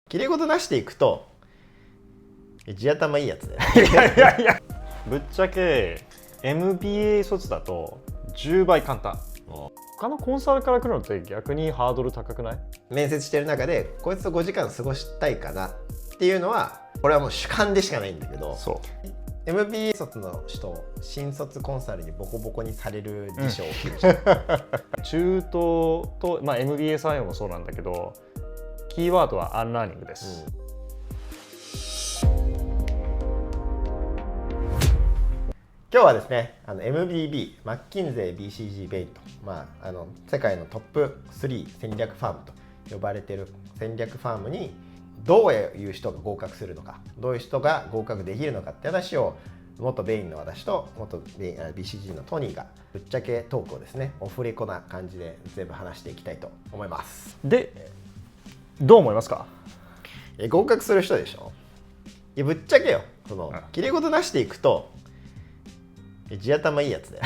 切れ事なしでいくと地頭いいやつだよ。いやぶっちゃけ MBA 卒だと10倍簡単。他のコンサルから来るのって逆にハードル高くない？面接してる中でこいつと5時間過ごしたいかなっていうのはこれはもう主観でしかないんだけど、そう MBA 卒の人新卒コンサルにボコボコにされる事象起きるじゃん、中東と、MBA 採用もそうなんだけどキーワードはアンラーニングです、今日はですねMBB マッキンゼー BCG ベイト、世界のトップ3戦略ファームと呼ばれている戦略ファームにどういう人が合格するのか、どういう人が合格できるのかって話を元ベインの私と元BCG のトニーがぶっちゃけトークをですねオフレコな感じで全部話していきたいと思います。でどう思いますか？合格する人でしょ。いやぶっちゃけよ、その切れ事なしでいくと地頭いいやつだよ。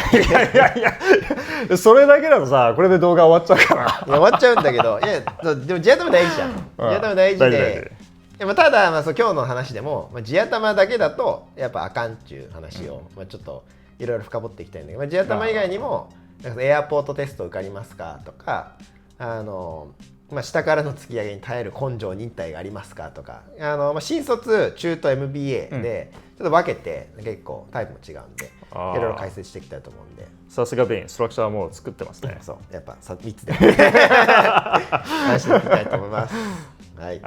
いやそれだけだとさこれで動画終わっちゃうから終わっちゃうんだけど、いやでも地頭大事じゃん。地頭大事で、ただ、今日の話でも、地頭だけだとやっぱあかんっていう話を、ちょっといろいろ深掘っていきたいんだけど、地頭以外にもエアポートテスト受かりますかとか、下からの突き上げに耐える根性忍耐がありますかとか、新卒中途 MBA でちょっと分けて結構タイプも違うんで、いろいろ解説していきたいと思うんで。さすがベインストラクチャーもう作ってますね。そうやっぱ3つで話していきたいと思います。はい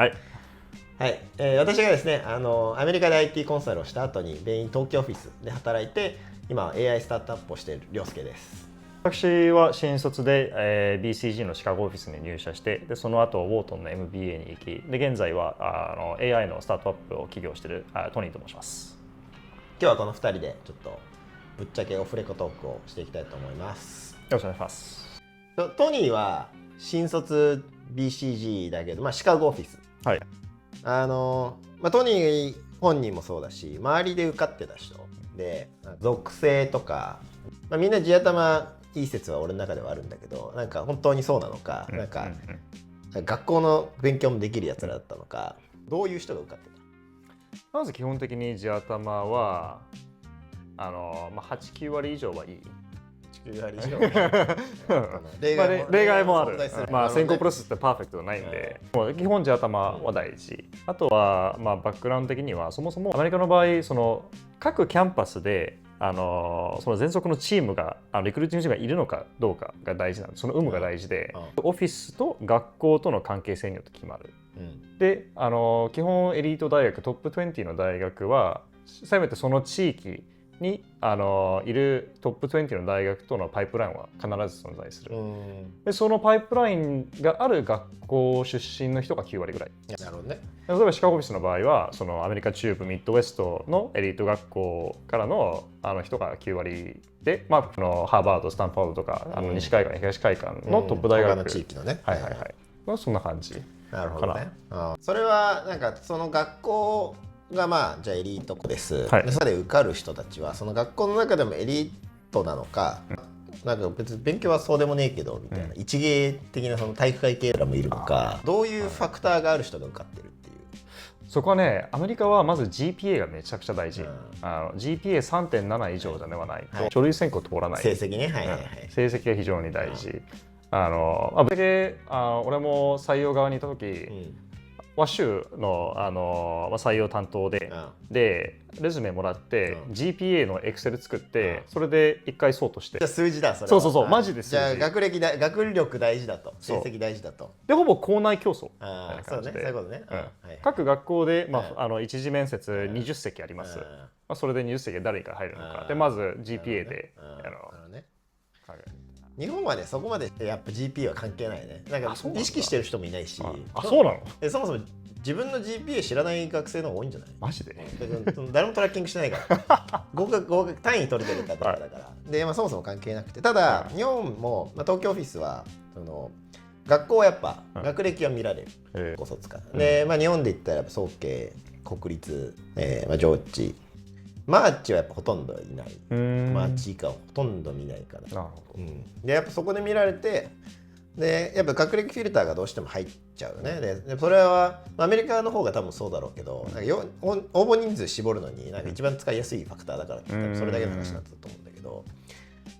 私がですねアメリカで IT コンサルをした後にベイン東京オフィスで働いて今 AI スタートアップをしている涼介です。私は新卒で、BCG のシカゴオフィスに入社してでその後ウォートンの MBA に行きで現在はAI のスタートアップを起業しているトニーと申します。今日はこの2人でちょっとぶっちゃけオフレコトークをしていきたいと思います。よろしくお願いします。トニーは新卒 BCG だけど、シカゴオフィス、はい、トニー本人もそうだし周りで受かってた人で属性とか、みんな地頭いい説は俺の中ではあるんだけど、なんか本当にそうなのか、学校の勉強もできるやつらだったのか、どういう人が受かってた？まず基本的に地頭は8、9割以上はいい。9割以上例外もある。先行プロセスってパーフェクトないんで、基本地頭は大事。あとはバックグラウンド的にはそもそもアメリカの場合その各キャンパスでその全属のチームがリクルーティングチームがいるのかどうかが大事なんで、その有無が大事で、オフィスと学校との関係性によって決まる。で基本エリート大学トップ20の大学はせめてその地域にいるトップ20の大学とのパイプラインは必ず存在する。でそのパイプラインがある学校出身の人が9割ぐらい。なるほどね。例えばシカゴオフィスの場合はそのアメリカ中部ミッドウェストのエリート学校からの人が9割で、ハーバードスタンフォードとか西海岸東海岸のトップ大学、他の地域のね、そんな感じ。なるほどね。それはなんかその学校がじゃあエリートです、でそれで受かる人たちはその学校の中でもエリートなのか、なんか別に勉強はそうでもねえけどみたいな、一芸的なその体育会系らもいるのか、どういうファクターがある人が受かってるっていう。そこはね、アメリカはまず GPA がめちゃくちゃ大事。GPA3.7 以上ではないと書類選考通らない。成績ね、成績が非常に大事。俺も採用側にいた時、ワッシュの、採用担当で、レズメもらって、GPA のエクセル作って、それで一回ソートして。じゃあ数字だ、それは。そう、マジで数字。じゃあ学力大事だと、成績大事だと。で、ほぼ校内競争みたいなそうね、感じで。そういうことね。各学校で、一次面接20席あります。それで20席で誰か入るのか。で、まず GPA で。日本はね、そこまでやっぱ GPA は関係ないね。なんか意識してる人もいないし。そうなの？そもそも自分の GPA 知らない学生の方が多いんじゃない？マジで？誰もトラッキングしてないから合格単位取れてるかどうかだから、で、そもそも関係なくて、ただ日本も、東京オフィスは学校はやっぱ学歴は見られる、高卒かで、日本で言ったら早慶、国立、上智、マーチはやっぱほとんどいない。マーチ以下はほとんど見ないから。なるほど。でやっぱそこで見られて、でやっぱ学歴フィルターがどうしても入っちゃうよね。でそれはアメリカの方が多分そうだろうけど、なんか応募人数絞るのになんか一番使いやすいファクターだからって多分それだけの話だったと思うんだけど、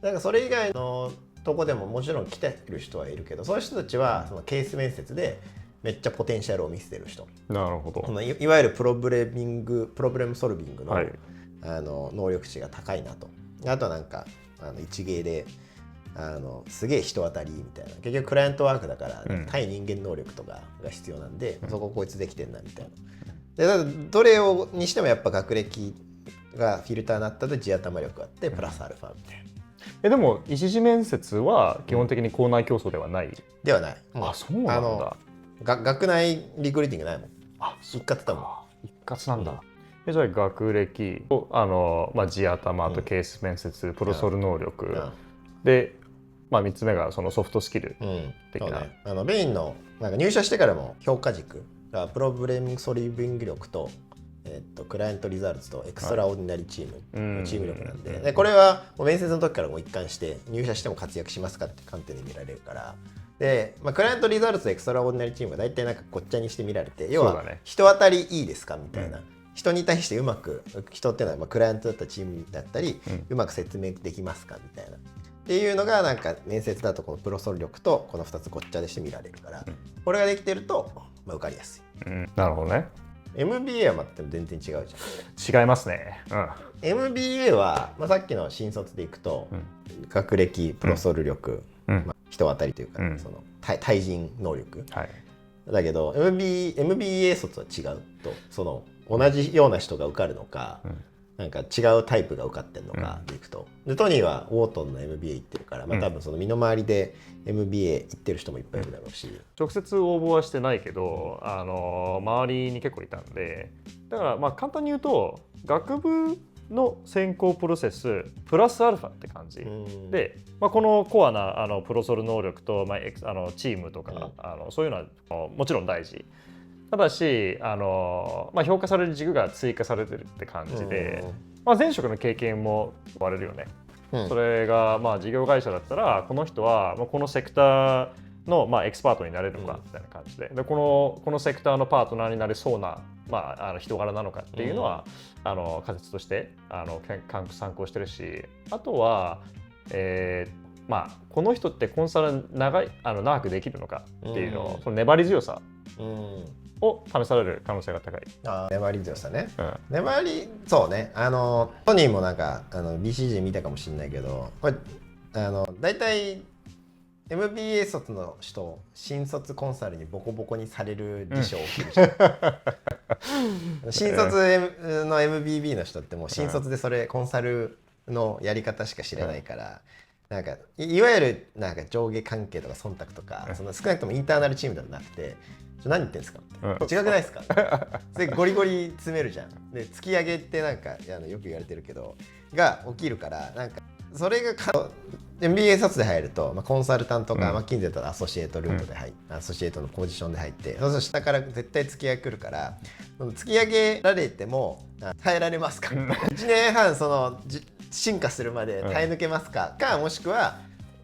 なんかそれ以外のとこでももちろん来てる人はいるけど、そういう人たちはそのケース面接でめっちゃポテンシャルを見せてる人、なるほど。いわゆるプロブレムソルビングの、はい、能力値が高いなと。あとはなんか一芸ですげえ人当たりみたいな、結局クライアントワークだから、対人間能力とかが必要なんで、そここいつできてんなみたいな。でただどれをにしてもやっぱ学歴がフィルターになったと地頭力があってプラスアルファみたいな。でも一次面接は基本的に校内競争ではない、ではない。あ、そうなんだ。学内リクルーティングないもん。一括だもん。一括なんだ。じゃあ学歴と地頭とケース面接、プロソル能力、で、3つ目がそのソフトスキル的な。そうね、ベインのなんか入社してからも評価軸がプロブレムソリビング力と、クライアントリザルツとエクストラオーディナリーチーム、チーム力なんで、これはもう面接の時からもう一貫して入社しても活躍しますかって観点で見られるから。でクライアントリザルツとエクストラオーディナリーチームが大体なんかごっちゃにして見られて、要は人当たりいいですかみたいな、人に対してうまく、人っていうのはクライアントだったチームだったり、うまく説明できますかみたいなっていうのがなんか面接だとこのプロソル力とこの2つごっちゃでして見られるから、これができてると、受かりやすい。なるほどね。MBA は全然違うじゃん。違いますね。MBA は、さっきの新卒でいくと、学歴プロソル力、人当たりというか、その対人能力、だけど MBA 卒は違うと、その同じような人が受かるのか、なんか違うタイプが受かってるのかでいくと、でトニーはウォートンの MBA 行ってるから、多分その身の回りで MBA 行ってる人もいっぱいいるだろうし、直接応募はしてないけど周りに結構いたんで、だから簡単に言うと学部の選考プロセスプラスアルファって感じで、このコアなプロソル能力と、チームとか、そういうのはもちろん大事。ただし評価される軸が追加されてるって感じで、前職の経験も割れるよね。それが事業会社だったらこの人はこのセクターのエキスパートになれるのかみたいな感じで、このセクターのパートナーになれそうな人柄なのかっていうのは仮説として参考してるし、あとはこの人ってコンサル長くできるのかっていうのを、その粘り強さを試される可能性が高い。粘り強さね、そうね、トニーもなんかBCG 見たかもしれないけど、これ大体 MBA 卒の人新卒コンサルにボコボコにされる事象起きるじゃん、新卒の MBB の人ってもう新卒でそれコンサルのやり方しか知らないから、なんかいわゆるなんか上下関係とか忖度とか、その少なくともインターナルチームではなくて、何言ってんですかって、違くないですかそれゴリゴリ詰めるじゃん。で突き上げってなんかよく言われてるけどが起きるから、なんかそれがMBA 卒で入ると、コンサルタントか、マッキンゼーとアソシエイトルートで入って、アソシエイトのポジションで入って、そうすると下から絶対突き上げ来るから、突き上げられても耐えられますか1年半その進化するまで耐え抜けますか、もしくは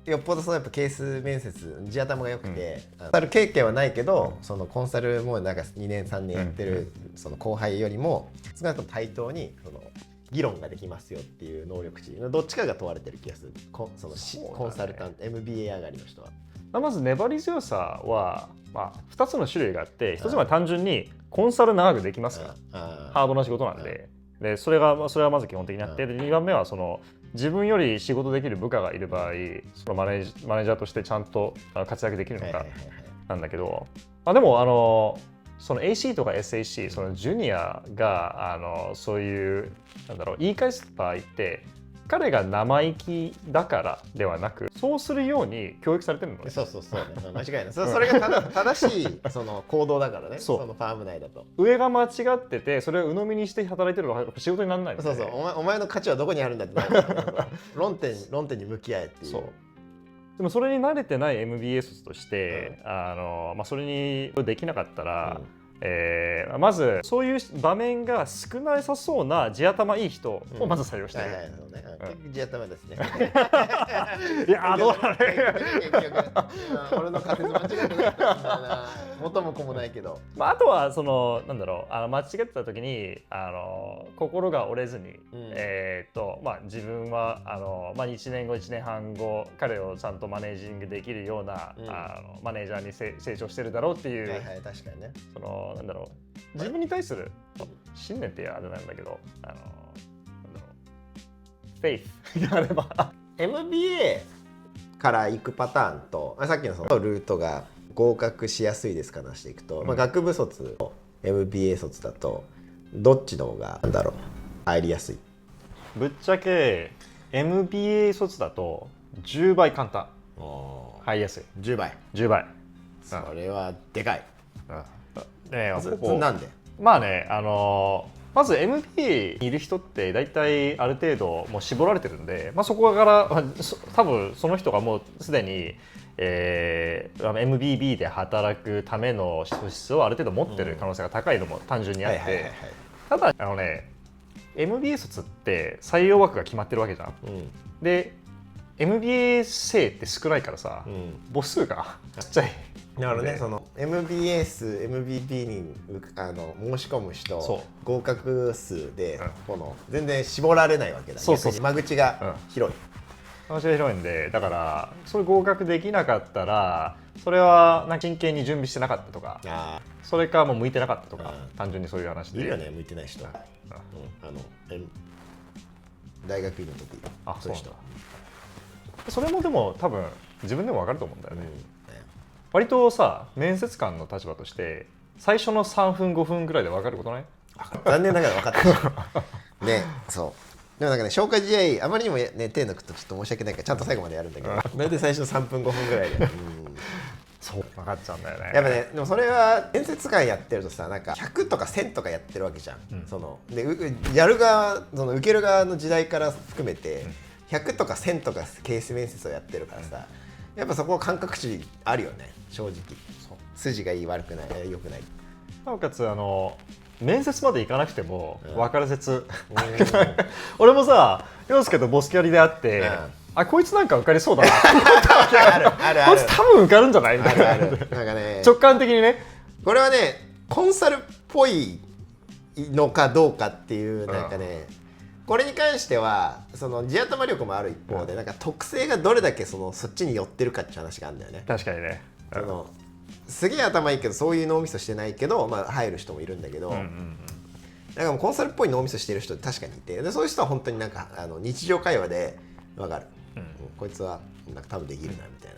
よっぽどそのやっぱケース面接地頭が良くて、コンサル経験はないけど、そのコンサルもなんか2年3年やってるその後輩よりも少なくとも対等にその議論ができますよっていう能力値、どっちかが問われてる気がする、コンサルタント MBA 上がりの人は。まず粘り強さは、2つの種類があって、1つは単純にコンサル長くできますか、ハードな仕事なんで、それはまず基本的にあって、2番目はその自分より仕事できる部下がいる場合、そのマネージャーとしてちゃんと活躍できるのかなんだけど、でもその AC とか SAC、 そのジュニアがそういう言い返す場合って、彼が生意気だからではなく、そうするように教育されてるのね。そうね、間違いない。それが正しいその行動だからね。そのファーム内だと上が間違ってて、それを鵜呑みにして働いてるのは仕事にならないので、お前の価値はどこにあるんだって論点に向き合えっていう。でもそれに慣れてない MBA 卒として、それにできなかったら、まずそういう場面が少なさそうな地頭いい人をまず採用してる。そうね。地頭ですね。いやどうだね。俺の仮説間違ってなかったんだよな。元も子もないけど。あとはそのなんだろう間違ってた時に心が折れずに、自分は1年後1年半後彼をちゃんとマネージングできるような、マネージャーに成長してるだろうっていう、確かにね。そのなんだろう自分に対する信念ってあれなんだけどなんだろうフェイスがあればMBA から行くパターンとさっきのそのルートが合格しやすいですかなしていくと、学部卒と MBA 卒だとどっちの方がなんだろう入りやすい？ぶっちゃけ MBA 卒だと10倍簡単入りやすい。10倍それはでかい。なんで？まあねまず MBA にいる人って大体ある程度もう絞られてるんで、そこから多分その人がもうすでに、MBB で働くための素質をある程度持ってる可能性が高いのも単純にあって、ただMBA 卒って採用枠が決まってるわけじゃん。で MBA 生って少ないからさ、母数がちっちゃい。なるほどね。その MBB に申し込む人合格数で、この全然絞られないわけだ。間口が広い。間口が広いんで、だからそれ合格できなかったらそれは真剣に準備してなかったとか、それかもう向いてなかったとか、単純にそういう話で。いるよね向いてない人。大学院の時そういう人。それもでも多分自分でも分かると思うんだよね。割とさ面接官の立場として最初の3分5分ぐらいで分かることない？残念ながら分かってないね。そうでもなんかね消化試合あまりにもね手抜くとちょっと申し訳ないからちゃんと最後までやるんだけど大体最初の3分5分ぐらいでそう分かっちゃうんだよね。やっぱねでもそれは面接官やってるとさなんか100とか1000とかやってるわけじゃん。でやる側その受ける側の時代から含めて100とか1000とかケース面接をやってるからさ、やっぱそこは感覚値あるよね正直。筋がいい悪くない良くない。なおかつ面接まで行かなくても分かる説、俺もさ陽介とボスキャリで会って、こいつなんか受かりそうだなって思ったわけ。こいつ多分受かるんじゃないみたいな。なんかね直感的にね。これはねコンサルっぽいのかどうかっていうなんかね、これに関してはその地頭力もある一方で、なんか特性がどれだけそっちに寄ってるかっていう話があるんだよね。確かにね。すげえ頭いいけどそういう脳みそしてないけど、入る人もいるんだけど、なんかもうコンサルっぽい脳みそしてる人確かにいて、でそういう人は本当になんか日常会話で分かる、こいつはなんか多分できるなみたい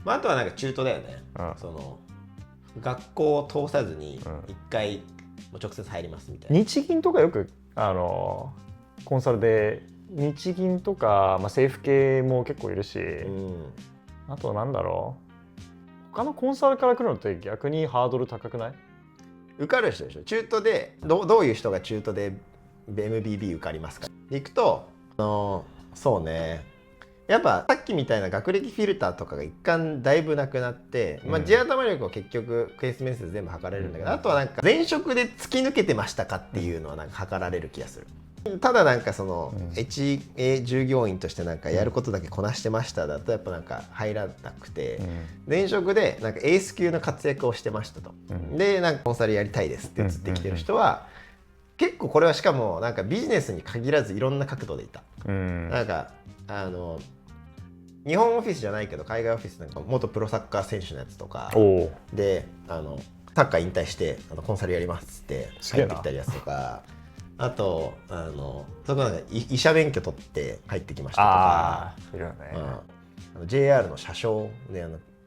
な。あとはなんか中途だよね。その学校を通さずに一回もう直接入りますみたいな。日銀とかよくコンサルで日銀とか、政府系も結構いるし、あとなんだろう他のコンサルから来るのって逆にハードル高くない？受かる人でしょ。中途でどういう人が中途で MBB 受かりますかでいくとそうねやっぱさっきみたいな学歴フィルターとかが一貫だいぶなくなって、地頭力は結局ケース面接全部測れるんだけど、あとはなんか前職で突き抜けてましたかっていうのはなんか測られる気がする。ただなんかその HA 従業員としてなんかやることだけこなしてましただとやっぱなんか入らなくて、前職でなんかエース級の活躍をしてましたと、でなんかコンサルやりたいですって移ってきてる人は結構これはしかもなんかビジネスに限らずいろんな角度でいた。なんか日本オフィスじゃないけど海外オフィスなんか元プロサッカー選手のやつとかでサッカー引退してコンサルやりますって入ってきたやつとか、あとそこなんか医者免許取って入ってきましたとか、JR の車掌で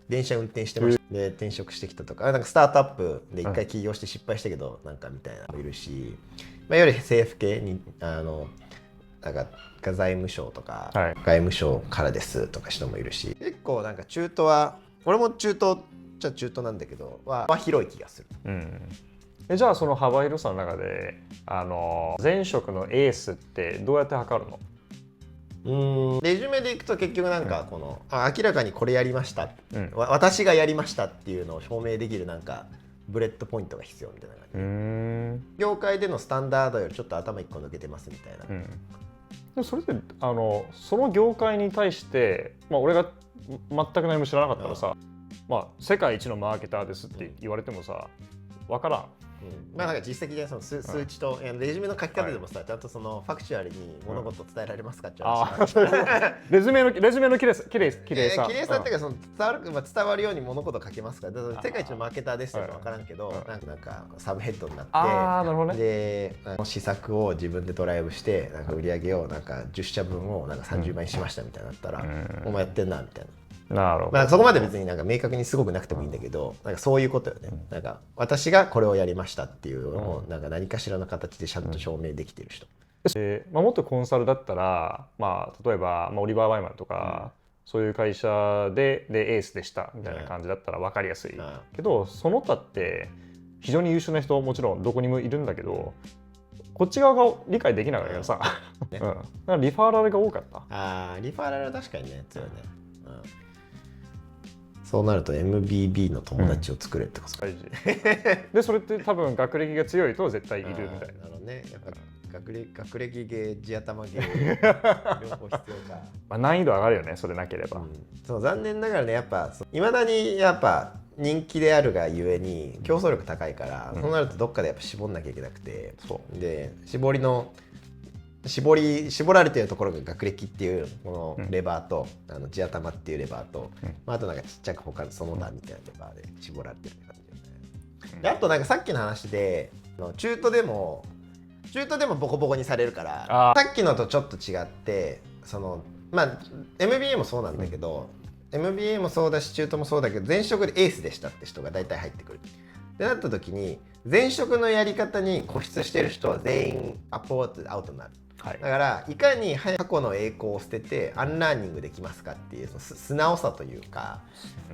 電車運転してましたで転職してきたとか、なんかスタートアップで一回起業して失敗したけどなんかみたいなのもいるし、いわゆる政府系になんか財務省とか、外務省からですとか人もいるし、結構なんか中途は俺も中途じゃ中途なんだけどは広い気がする。じゃあその幅広さの中で前職のエースってどうやって測るの？レジュメでいくと結局なんかこの、明らかにこれやりました、私がやりましたっていうのを証明できるなんかブレッドポイントが必要みたいな感じ、業界でのスタンダードよりちょっと頭1個抜けてますみたいな、でもそれってその業界に対して、俺が全く何も知らなかったらさ、世界一のマーケターですって言われてもさ分からん。なんか実績でその数値とレジュメの書き方でもさ、ちゃんとそのファクチュアルに物事を伝えられますかって話、レジュメのきれいさ、きれいさっていうかその伝わるように物事を書けますか。だから世界一のマーケターですって分からんけど、なんかサブヘッドになって、で試作を自分でドライブしてなんか売り上げをなんか10社分をなんか30万円しましたみたいになったら、お前やってんなみたいな。なるほど。そこまで別になんか明確にすごくなくてもいいんだけど、なんかそういうことよね。なんか私がこれをやりましたっていうのをなんか何かしらの形でちゃんと証明できてる人。もっとコンサルだったら、例えば、オリバー・ワイマンとか、そういう会社でエースでしたみたいな感じだったら分かりやすい、けどその他って非常に優秀な人もちろんどこにもいるんだけど、こっち側が理解できないからさ、だからリファーラルが多かった。リファーラルは確かにね強いね。そうなると MBB の友達を作れってこと、大事で、それって多分学歴が強いと絶対いるみたいな。なるほどね。やっぱ学歴芸、地頭芸両方必要か。難易度上がるよね、それなければ。そう残念ながらね、やっぱいまだにやっぱ人気であるがゆえに競争力高いから、そうなるとどっかでやっぱ絞んなきゃいけなくて、で絞られてるところが学歴っていうこのレバーと、地頭っていうレバーと、あとなんかちっちゃく他のその他みたいなレバーで絞られてる感じよね。であとなんかさっきの話で中途でもボコボコにされるから、さっきのとちょっと違ってMBA もそうなんだけど、MBA もそうだし中途もそうだけど、前職でエースでしたって人が大体入ってくるってなった時に、前職のやり方に固執してる人は全員アップアウトになる。だからいかに過去の栄光を捨ててアンラーニングできますかっていうその素直さというか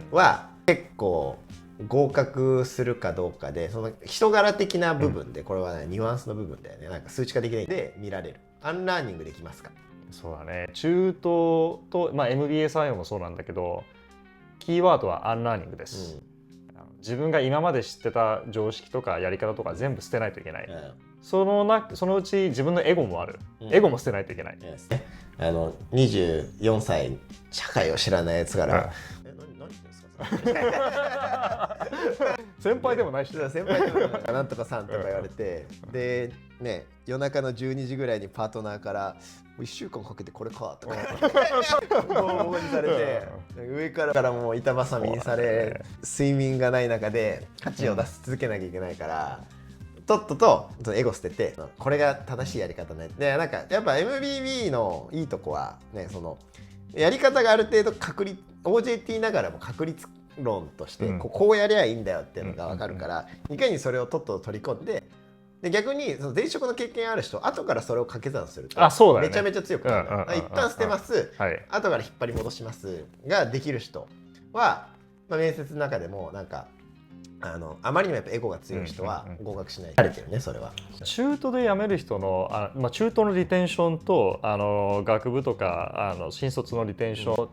は結構合格するかどうかで、その人柄的な部分で、これは、ニュアンスの部分だよね。なんか数値化できないで見られる。アンラーニングできますか。そうだね。中東と、MBA 採用もそうなんだけど、キーワードはアンラーニングです。自分が今まで知ってた常識とかやり方とか全部捨てないといけない。そのうち自分のエゴもある。エゴも捨てないといけない。24歳社会を知らないやつから、何ですか先輩でもないし、先輩でもなんとかさんとか言われて、でね、夜中の12時ぐらいにパートナーから1週間かけてこれかとかボコボコにされて、上からもう板挟みにされ、睡眠がない中で価値を出し続けなきゃいけないから、とっとエゴ捨てて、これが正しいやり方ね。でなんかやっぱ MBB のいいとこはね、そのやり方がある程度OJT ながらも確率論としてこうやりゃいいんだよっていうのが分かるから、いかにそれをとっとと取り込んで、逆にその前職の経験ある人、後からそれを掛け算するとめちゃめちゃ強くなる。一旦捨てます、後から引っ張り戻しますができる人は、面接の中でもなんかあまりにもやっぱエゴが強い人は合格しない。慣れてるね、それは。中途で辞める人の中途のリテンションと学部とか新卒のリテンション、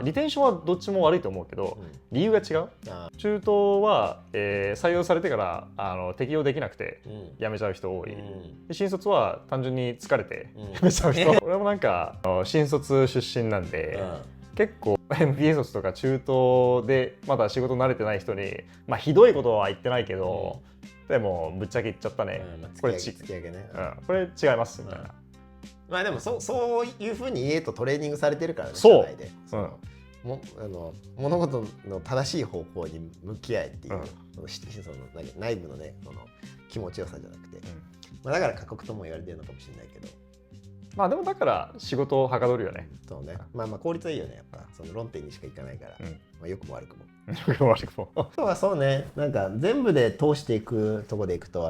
リテンションはどっちも悪いと思うけど、理由が違う。中途は、採用されてから適用できなくて辞めちゃう人多い。新卒は単純に疲れて辞めちゃう人。俺もなんか新卒出身なんで、結構 MBA 卒とか中東でまだ仕事慣れてない人に、ひどいことは言ってないけど、でもぶっちゃけ言っちゃったね、これ違いますみたいな。でもそういうふうに言えとトレーニングされてるからね、社内で。物事の正しい方向に向き合えっていう、その内部のね、その気持ちよさじゃなくて、だから過酷とも言われてるのかもしれないけど。でもだから仕事をはかどるよね。そうね。効率はいいよね、やっぱ。その論点にしかいかないから。良くも悪くも。良くも悪くも。あとはそうね、なんか全部で通していくとこでいくと、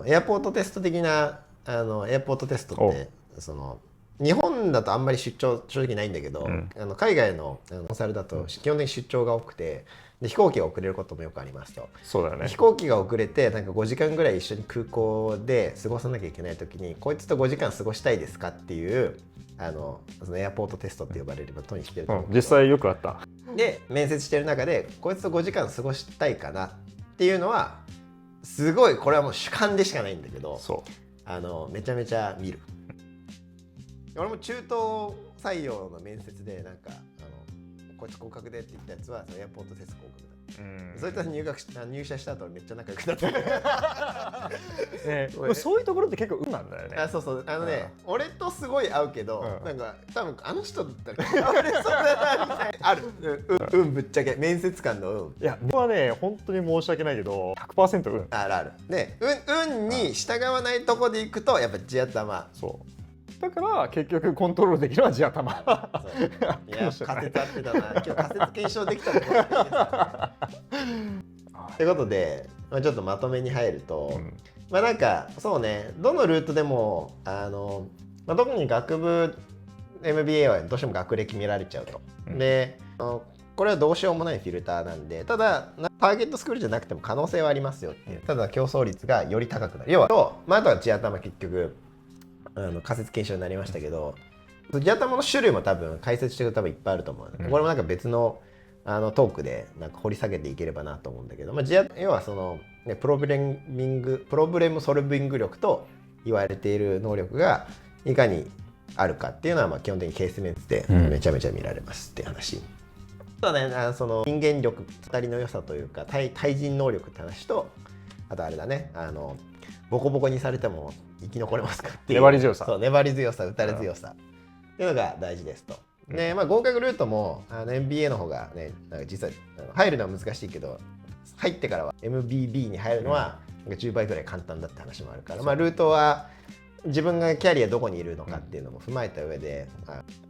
エアポートテスト的な、エアポートテストって、その、日本だとあんまり出張正直ないんだけど、海外のコンサルだと基本的に出張が多くて、で飛行機が遅れることもよくありますと。そうだよね。飛行機が遅れてなんか5時間ぐらい一緒に空港で過ごさなきゃいけない時に、こいつと5時間過ごしたいですかっていうそのエアポートテストって呼ばれることにしてると思う。実際よくあった。で面接してる中でこいつと5時間過ごしたいかなっっていうのはすごい、これはもう主観でしかないんだけど、そうめちゃめちゃ見る。俺も中東採用の面接でなんかこいつ合格でって言ったやつはそのエアポートテスト合格だ。そういった入社した後めっちゃ仲良くなったそういうところって結構運なんだよね。そうそう、俺とすごい合うけど、なんか多分あの人だったら嫌われそうだなみたいなある。ぶっちゃけ面接官の運。いや僕はね本当に申し訳ないけど 100% 運。あるで、運に従わないとこで行くとやっぱ地頭。そうだから結局コントロールできるのは地頭。いや仮説合ってたな。今日仮説検証できたところってことで、ちょっとまとめに入ると、なんかそうね、どのルートでも特に学部 MBA はどうしても学歴見られちゃうと。でこれはどうしようもないフィルターなんで、ただターゲットスクールじゃなくても可能性はありますよっていう。ただ競争率がより高くなる。要はあとは地頭結局仮説検証になりましたけど、地頭の種類も多分解説してると多分いっぱいあると思う、これもなんか別のトークでなんか掘り下げていければなと思うんだけど、要はその、プロブレムソルビング力と言われている能力がいかにあるかっていうのは基本的にケース面でめちゃめちゃ見られますって話。あとはね、その人間力2人の良さというか対人能力って話と、あとあれだね、ボコボコにされても生き残れますかっていう粘り強さ。そう、粘り強さ、打たれ強さっていうのが大事ですと。で、合格ルートもMBA の方がね、なんか実際入るのは難しいけど、入ってからは MBB に入るのは10倍ぐらい簡単だって話もあるから、ルートは自分がキャリアどこにいるのかっていうのも踏まえた上で、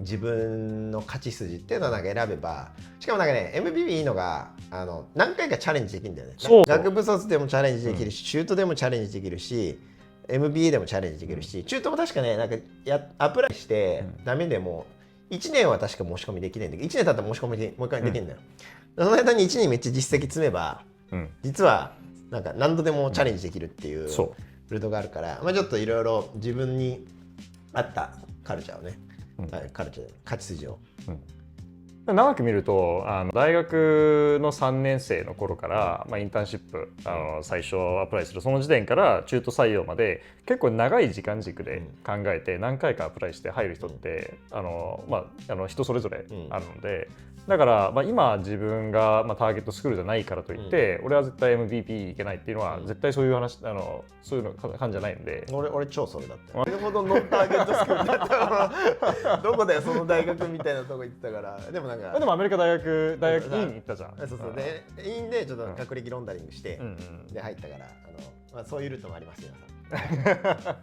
自分の勝ち筋っていうのをなんか選べば、しかもなんかね MBB いいのが何回かチャレンジできるんだよね。学部卒でもチャレンジできるし、中途でもチャレンジできるし、MBA でもチャレンジできるし、中途も確かね、なんかアプライしてダメでも1年は確か申し込みできないんだけど、1年経ったら申し込みもう一回できるんだよ。その間に1年めっちゃ実績積めば、実はなんか何度でもチャレンジできるっていうルートがあるから、ちょっといろいろ自分に合ったカルチャーをね、勝ち筋を。長く見ると大学の3年生の頃から、インターンシップ最初アプライするその時点から中途採用まで結構長い時間軸で考えて何回かアプライして入る人って人それぞれあるので、だから今自分がターゲットスクールじゃないからといって俺は絶対 MVP いけないっていうのは絶対そういう話そういうの感じじゃないんで、俺超それだったよ。それほどノンターゲットスクールだったらどこだよその大学みたいなとこ行ってたから。でもアメリカ大学院に行ったじゃん。そうで院でちょっと学歴ロンダリングしてで入ったから、そういうルートもあります皆さん。